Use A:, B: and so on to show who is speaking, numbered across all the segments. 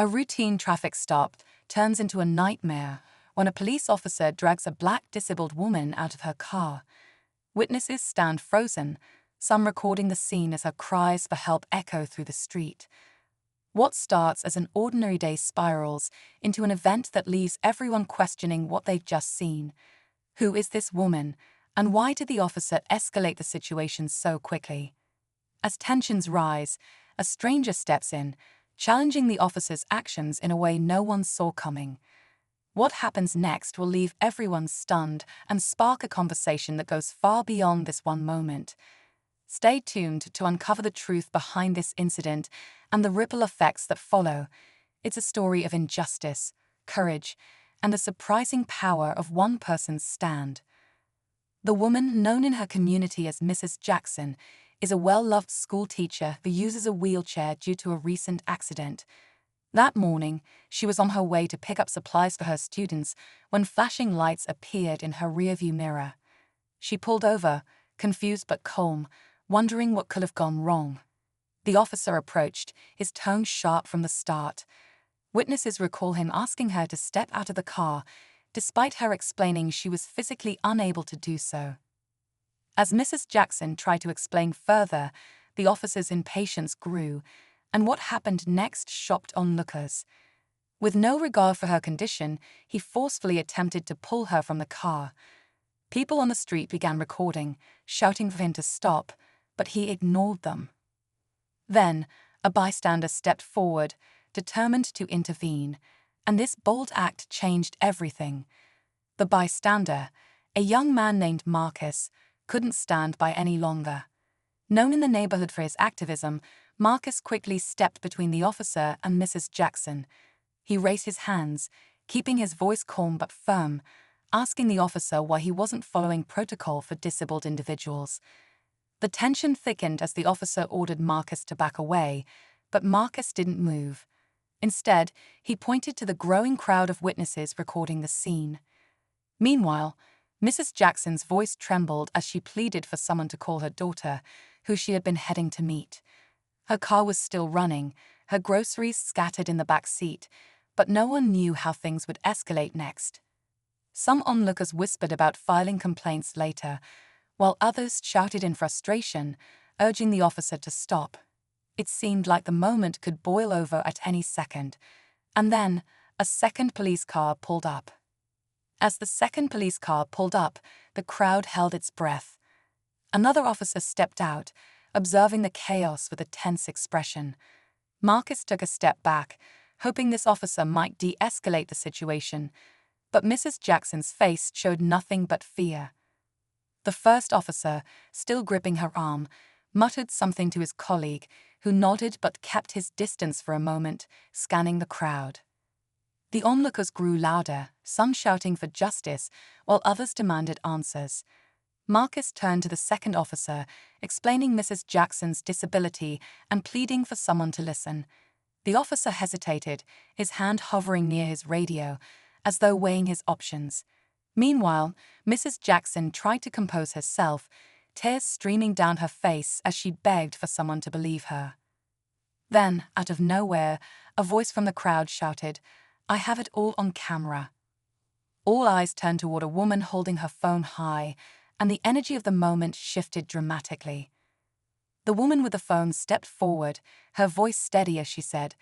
A: A routine traffic stop turns into a nightmare when a police officer drags a black disabled woman out of her car. Witnesses stand frozen, some recording the scene as her cries for help echo through the street. What starts as an ordinary day spirals into an event that leaves everyone questioning what they've just seen. Who is this woman, and why did the officer escalate the situation so quickly? As tensions rise, a stranger steps in, challenging the officer's actions in a way no one saw coming. What happens next will leave everyone stunned and spark a conversation that goes far beyond this one moment. Stay tuned to uncover the truth behind this incident and the ripple effects that follow. It's a story of injustice, courage, and the surprising power of one person's stand. The woman, known in her community as Mrs. Jackson, is a well-loved school teacher who uses a wheelchair due to a recent accident. That morning, she was on her way to pick up supplies for her students when flashing lights appeared in her rearview mirror. She pulled over, confused but calm, wondering what could have gone wrong. The officer approached, his tone sharp from the start. Witnesses recall him asking her to step out of the car, despite her explaining she was physically unable to do so. As Mrs. Jackson tried to explain further, the officer's impatience grew, and what happened next shocked onlookers. With no regard for her condition, he forcefully attempted to pull her from the car. People on the street began recording, shouting for him to stop, but he ignored them. Then, a bystander stepped forward, determined to intervene, and this bold act changed everything. The bystander, a young man named Marcus, couldn't stand by any longer. Known in the neighborhood for his activism, Marcus quickly stepped between the officer and Mrs. Jackson. He raised his hands, keeping his voice calm but firm, asking the officer why he wasn't following protocol for disabled individuals. The tension thickened as the officer ordered Marcus to back away, but Marcus didn't move. Instead, he pointed to the growing crowd of witnesses recording the scene. Meanwhile, Mrs. Jackson's voice trembled as she pleaded for someone to call her daughter, who she had been heading to meet. Her car was still running, her groceries scattered in the back seat, but no one knew how things would escalate next. Some onlookers whispered about filing complaints later, while others shouted in frustration, urging the officer to stop. It seemed like the moment could boil over at any second, and then a second police car pulled up. As the second police car pulled up, the crowd held its breath. Another officer stepped out, observing the chaos with a tense expression. Marcus took a step back, hoping this officer might de-escalate the situation, but Mrs. Jackson's face showed nothing but fear. The first officer, still gripping her arm, muttered something to his colleague, who nodded but kept his distance for a moment, scanning the crowd. The onlookers grew louder, some shouting for justice, while others demanded answers. Marcus turned to the second officer, explaining Mrs. Jackson's disability and pleading for someone to listen. The officer hesitated, his hand hovering near his radio, as though weighing his options. Meanwhile, Mrs. Jackson tried to compose herself, tears streaming down her face as she begged for someone to believe her. Then, out of nowhere, a voice from the crowd shouted, "I have it all on camera." All eyes turned toward a woman holding her phone high, and the energy of the moment shifted dramatically. The woman with the phone stepped forward, her voice steady as she said,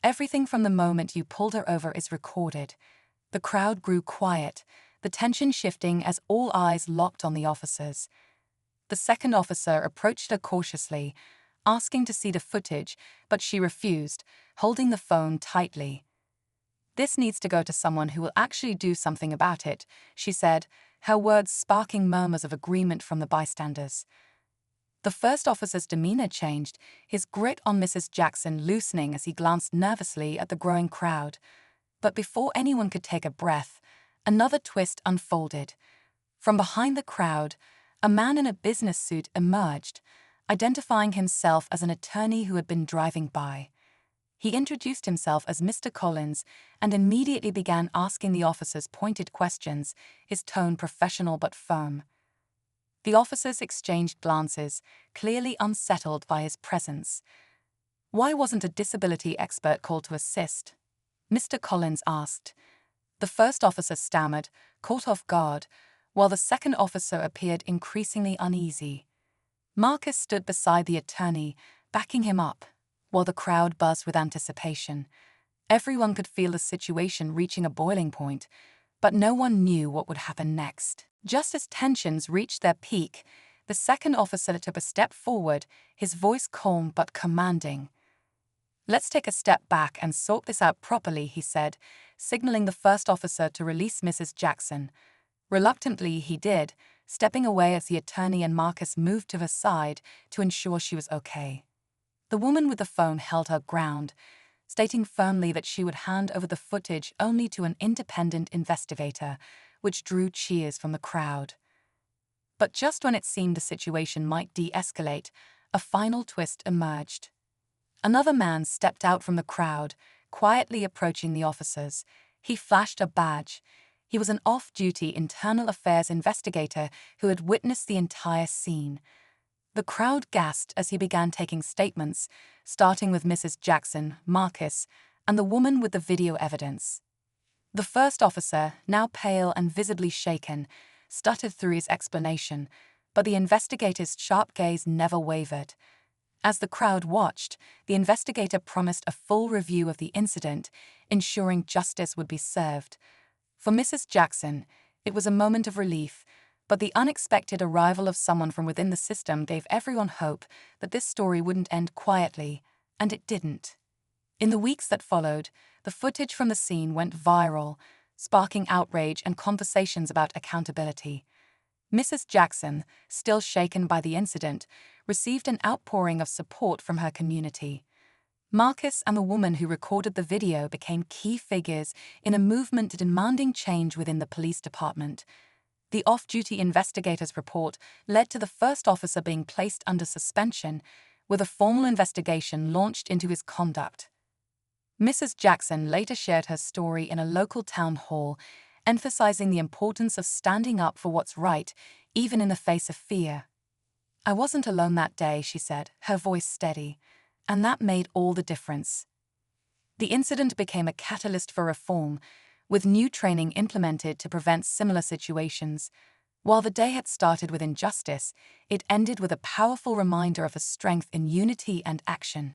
A: "Everything from the moment you pulled her over is recorded." The crowd grew quiet, the tension shifting as all eyes locked on the officers. The second officer approached her cautiously, asking to see the footage, but she refused, holding the phone tightly. "This needs to go to someone who will actually do something about it," she said, her words sparking murmurs of agreement from the bystanders. The first officer's demeanor changed, his grip on Mrs. Jackson loosening as he glanced nervously at the growing crowd. But before anyone could take a breath, another twist unfolded. From behind the crowd, a man in a business suit emerged, identifying himself as an attorney who had been driving by. He introduced himself as Mr. Collins and immediately began asking the officers pointed questions, his tone professional but firm. The officers exchanged glances, clearly unsettled by his presence. Why wasn't a disability expert called to assist? Mr. Collins asked. The first officer stammered, caught off guard, while the second officer appeared increasingly uneasy. Marcus stood beside the attorney, backing him up, while the crowd buzzed with anticipation. Everyone could feel the situation reaching a boiling point, but no one knew what would happen next. Just as tensions reached their peak, the second officer took a step forward, his voice calm but commanding. "Let's take a step back and sort this out properly," he said, signaling the first officer to release Mrs. Jackson. Reluctantly, he did, stepping away as the attorney and Marcus moved to her side to ensure she was okay. The woman with the phone held her ground, stating firmly that she would hand over the footage only to an independent investigator, which drew cheers from the crowd. But just when it seemed the situation might de-escalate, a final twist emerged. Another man stepped out from the crowd, quietly approaching the officers. He flashed a badge. He was an off-duty internal affairs investigator who had witnessed the entire scene. The crowd gasped as he began taking statements, starting with Mrs. Jackson, Marcus, and the woman with the video evidence. The first officer, now pale and visibly shaken, stuttered through his explanation, but the investigator's sharp gaze never wavered. As the crowd watched, the investigator promised a full review of the incident, ensuring justice would be served. For Mrs. Jackson, it was a moment of relief, but the unexpected arrival of someone from within the system gave everyone hope that this story wouldn't end quietly, and it didn't. In the weeks that followed, the footage from the scene went viral, sparking outrage and conversations about accountability. Mrs. Jackson, still shaken by the incident, received an outpouring of support from her community. Marcus and the woman who recorded the video became key figures in a movement demanding change within the police department. The off-duty investigator's report led to the first officer being placed under suspension, with a formal investigation launched into his conduct. Mrs. Jackson later shared her story in a local town hall, emphasizing the importance of standing up for what's right, even in the face of fear. "I wasn't alone that day," she said, her voice steady, "and that made all the difference." The incident became a catalyst for reform, with new training implemented to prevent similar situations. While the day had started with injustice, it ended with a powerful reminder of the strength in unity and action.